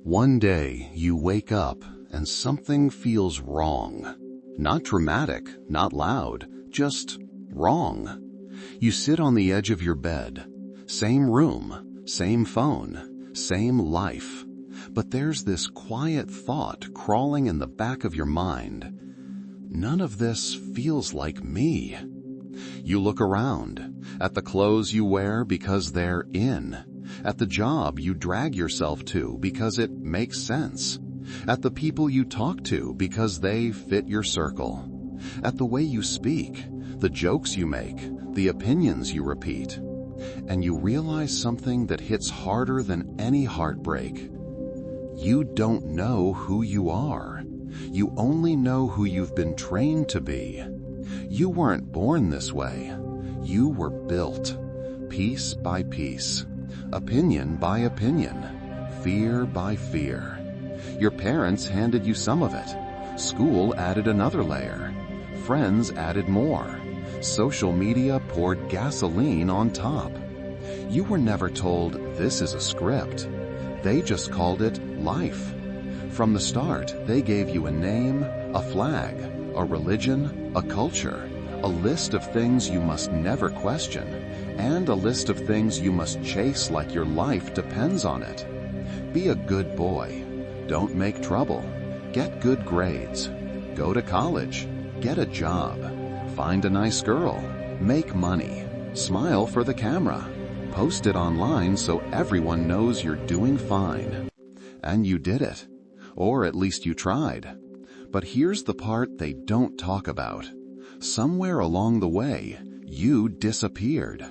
One day you wake up and something feels wrong. Not dramatic, not loud, just wrong. You sit on the edge of your bed. Same room, same phone, same life. But there's this quiet thought crawling in the back of your mind. None of this feels like me. You look around, at the clothes you wear because they're in, at the job you drag yourself to because it makes sense, at the people you talk to because they fit your circle, at the way you speak, the jokes you make, the opinions you repeat. And you realize something that hits harder than any heartbreak. You don't know who you are. You only know who you've been trained to be. You weren't born this way. You were built, piece by piece, opinion by opinion, fear by fear. Your parents handed you some of it. School added another layer. Friends added more. Social media poured gasoline on top. You were never told this is a script. They just called it life. From the start, they gave you a name, a flag, a religion, a culture, a list of things you must never question, and a list of things you must chase like your life depends on it. Be a good boy. Don't make trouble. Get good grades. Go to college. Get a job. Find a nice girl. Make money. Smile for the camera. Post it online so everyone knows you're doing fine. And you did it. Or at least you tried. But here's the part they don't talk about. Somewhere along the way, you disappeared.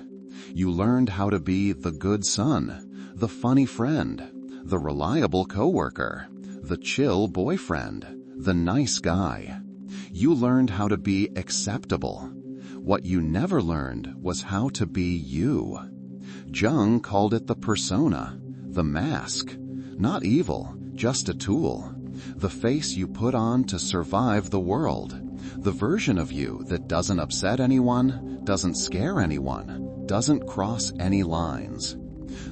You learned how to be the good son, the funny friend, the reliable coworker, the chill boyfriend, the nice guy. You learned how to be acceptable. What you never learned was how to be you. Jung called it the persona, the mask. Not evil, just a tool. The face you put on to survive the world. The version of you that doesn't upset anyone, doesn't scare anyone, doesn't cross any lines.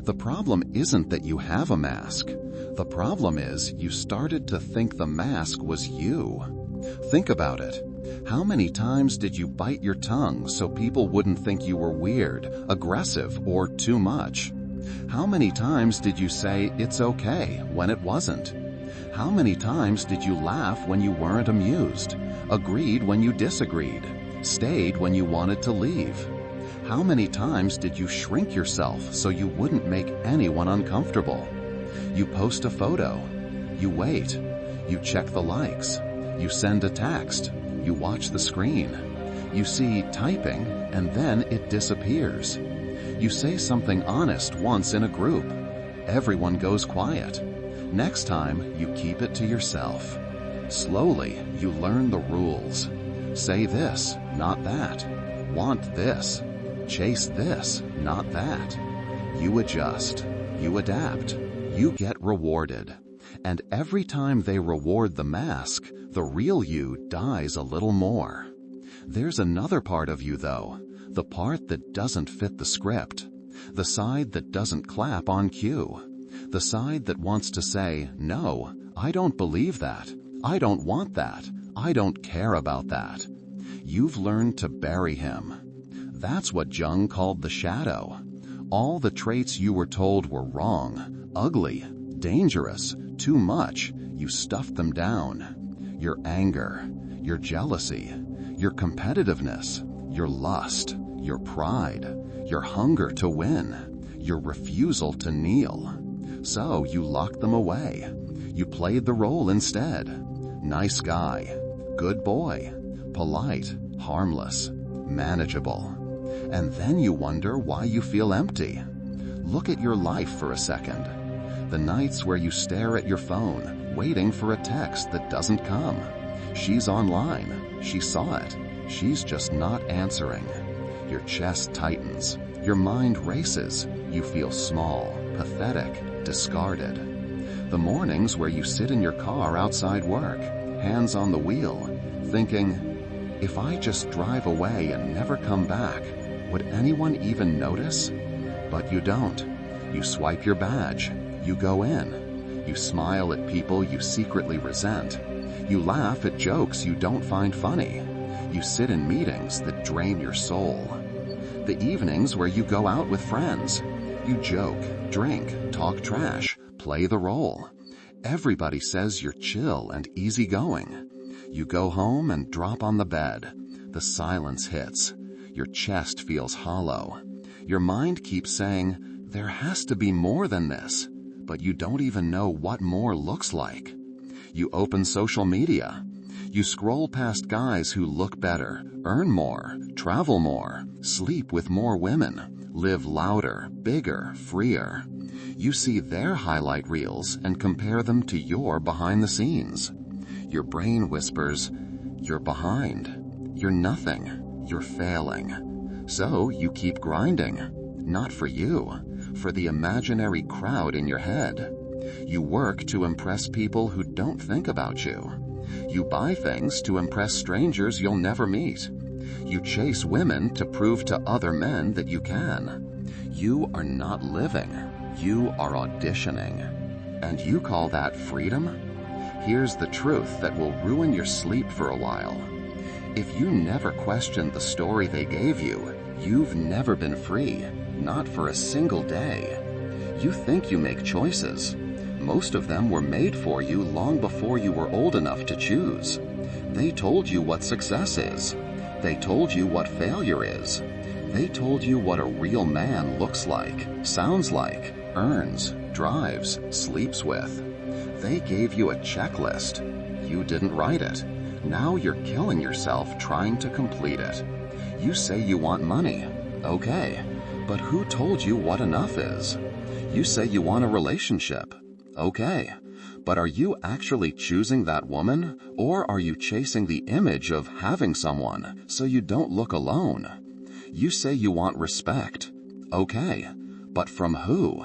The problem isn't that you have a mask. The problem is you started to think the mask was you. Think about it. How many times did you bite your tongue so people wouldn't think you were weird, aggressive, or too much? How many times did you say it's okay when it wasn't? How many times did you laugh when you weren't amused, agreed when you disagreed, stayed when you wanted to leave? How many times did you shrink yourself so you wouldn't make anyone uncomfortable? You post a photo. You wait. You check the likes. You send a text. You watch the screen. You see typing, and then it disappears. You say something honest once in a group. Everyone goes quiet. Next time, you keep it to yourself. Slowly, you learn the rules. Say this, not that. Want this. Chase this, not that. You adjust. You adapt. You get rewarded. And every time they reward the mask, the real you dies a little more. There's another part of you, though. The part that doesn't fit the script. The side that doesn't clap on cue. The side that wants to say, no, I don't believe that. I don't want that. I don't care about that. You've learned to bury him. That's what Jung called the shadow. All the traits you were told were wrong, ugly, dangerous, too much, you stuffed them down. Your anger, your jealousy, your competitiveness, your lust, your pride, your hunger to win, your refusal to kneel. So you locked them away. You played the role instead. Nice guy, good boy, polite, harmless, manageable. And then you wonder why you feel empty. Look at your life for a second. The nights where you stare at your phone, waiting for a text that doesn't come. She's online. She saw it. She's just not answering. Your chest tightens. Your mind races. You feel small, pathetic, discarded. The mornings where you sit in your car outside work, hands on the wheel, thinking, if I just drive away and never come back, would anyone even notice? But you don't. You swipe your badge. You go in. You smile at people you secretly resent. You laugh at jokes you don't find funny. You sit in meetings that drain your soul. The evenings where you go out with friends. You joke, drink, talk trash, play the role. Everybody says you're chill and easygoing. You go home and drop on the bed. The silence hits. Your chest feels hollow. Your mind keeps saying, there has to be more than this, but you don't even know what more looks like. You open social media. You scroll past guys who look better, earn more, travel more, sleep with more women, live louder, bigger, freer. You see their highlight reels and compare them to your behind the scenes. Your brain whispers, you're behind. You're nothing. You're failing. So you keep grinding. Not for you, for the imaginary crowd in your head. You work to impress people who don't think about you. You buy things to impress strangers you'll never meet. You chase women to prove to other men that you can. You are not living. You are auditioning. And you call that freedom? Here's the truth that will ruin your sleep for a while. If you never questioned the story they gave you, you've never been free, not for a single day. You think you make choices. Most of them were made for you long before you were old enough to choose. They told you what success is. They told you what failure is. They told you what a real man looks like, sounds like, earns, drives, sleeps with. They gave you a checklist. You didn't write it. Now you're killing yourself trying to complete it. You say you want money. Okay, but who told you what enough is? You say you want a relationship. Okay, but are you actually choosing that woman, or are you chasing the image of having someone so you don't look alone? You say you want respect. Okay, but from who?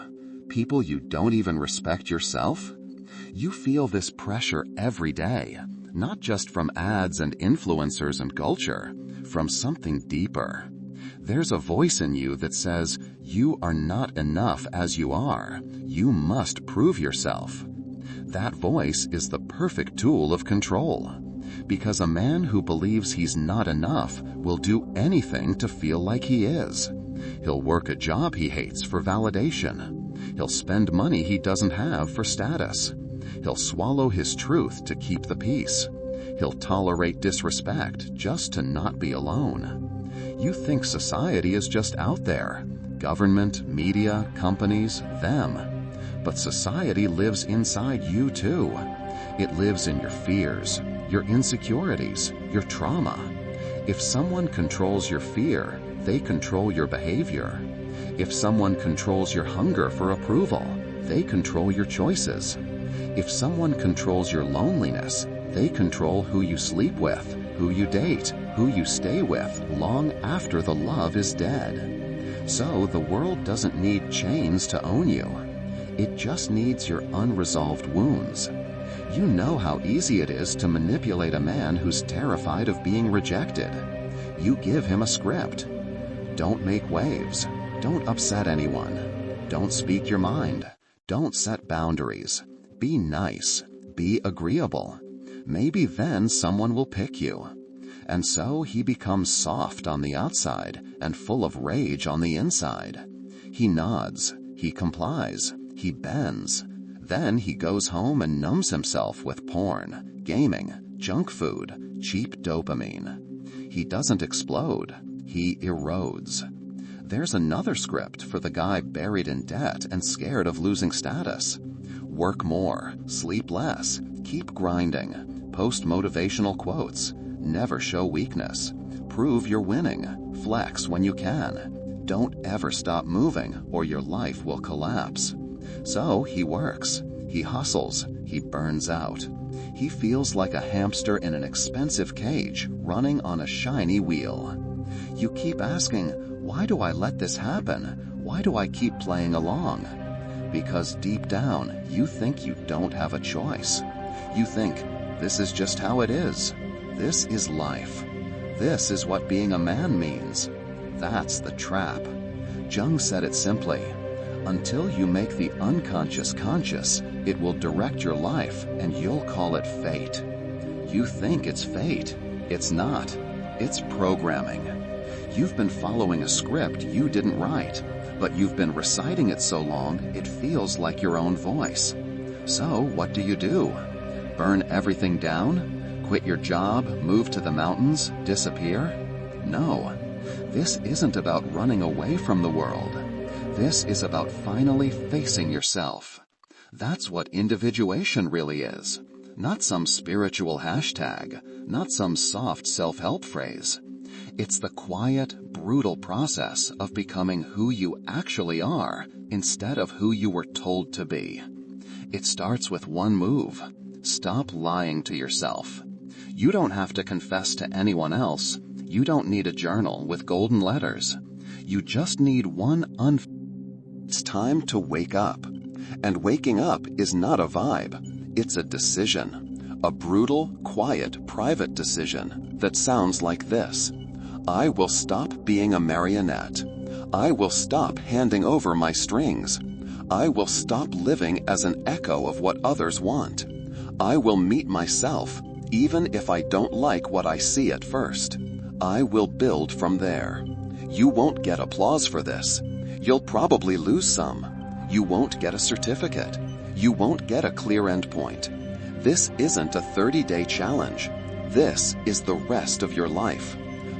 People you don't even respect yourself? You feel this pressure every day. Not just from ads and influencers and culture, from something deeper. There's a voice in you that says, you are not enough as you are. You must prove yourself. That voice is the perfect tool of control. Because a man who believes he's not enough will do anything to feel like he is. He'll work a job he hates for validation. He'll spend money he doesn't have for status. He'll swallow his truth to keep the peace. He'll tolerate disrespect just to not be alone. You think society is just out there. Government, media, companies, them. But society lives inside you too. It lives in your fears, your insecurities, your trauma. If someone controls your fear, they control your behavior. If someone controls your hunger for approval, they control your choices. If someone controls your loneliness, they control who you sleep with, who you date, who you stay with long after the love is dead. So the world doesn't need chains to own you. It just needs your unresolved wounds. You know how easy it is to manipulate a man who's terrified of being rejected. You give him a script. Don't make waves. Don't upset anyone. Don't speak your mind. Don't set boundaries. Be nice. Be agreeable. Maybe then someone will pick you. And so he becomes soft on the outside and full of rage on the inside. He nods. He complies. He bends. Then he goes home and numbs himself with porn, gaming, junk food, cheap dopamine. He doesn't explode. He erodes. There's another script for the guy buried in debt and scared of losing status. Work more, sleep less, keep grinding, post motivational quotes, never show weakness, prove you're winning, flex when you can. Don't ever stop moving or your life will collapse. So he works, he hustles, he burns out. He feels like a hamster in an expensive cage running on a shiny wheel. You keep asking, why do I let this happen? Why do I keep playing along? Because deep down, you think you don't have a choice. You think, this is just how it is. This is life. This is what being a man means. That's the trap. Jung said it simply. Until you make the unconscious conscious, it will direct your life and you'll call it fate. You think it's fate. It's not. It's programming. You've been following a script you didn't write, but you've been reciting it so long it feels like your own voice. So what do? Burn everything down? Quit your job, move to the mountains, disappear? No. This isn't about running away from the world. This is about finally facing yourself. That's what individuation really is. Not some spiritual hashtag, not some soft self-help phrase. It's the quiet, brutal process of becoming who you actually are instead of who you were told to be. It starts with one move. Stop lying to yourself. You don't have to confess to anyone else. You don't need a journal with golden letters. You just need one It's time to wake up. And waking up is not a vibe. It's a decision. A brutal, quiet, private decision that sounds like this. I will stop being a marionette. I will stop handing over my strings. I will stop living as an echo of what others want. I will meet myself, even if I don't like what I see at first. I will build from there. You won't get applause for this. You'll probably lose some. You won't get a certificate. You won't get a clear endpoint. This isn't a 30-day challenge. This is the rest of your life.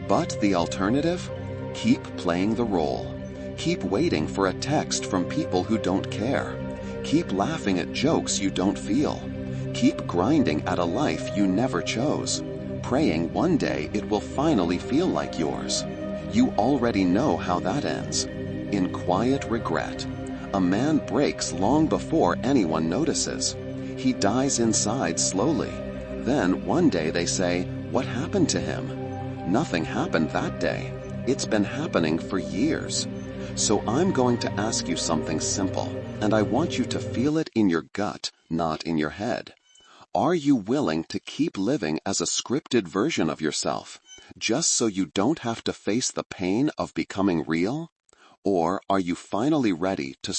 But the alternative? Keep playing the role. Keep waiting for a text from people who don't care. Keep laughing at jokes you don't feel. Keep grinding at a life you never chose, praying one day it will finally feel like yours. You already know how that ends. In quiet regret. A man breaks long before anyone notices. He dies inside slowly. Then one day they say, "What happened to him?" Nothing happened that day. It's been happening for years. So I'm going to ask you something simple, and I want you to feel it in your gut, not in your head. Are you willing to keep living as a scripted version of yourself, just so you don't have to face the pain of becoming real? Or are you finally ready to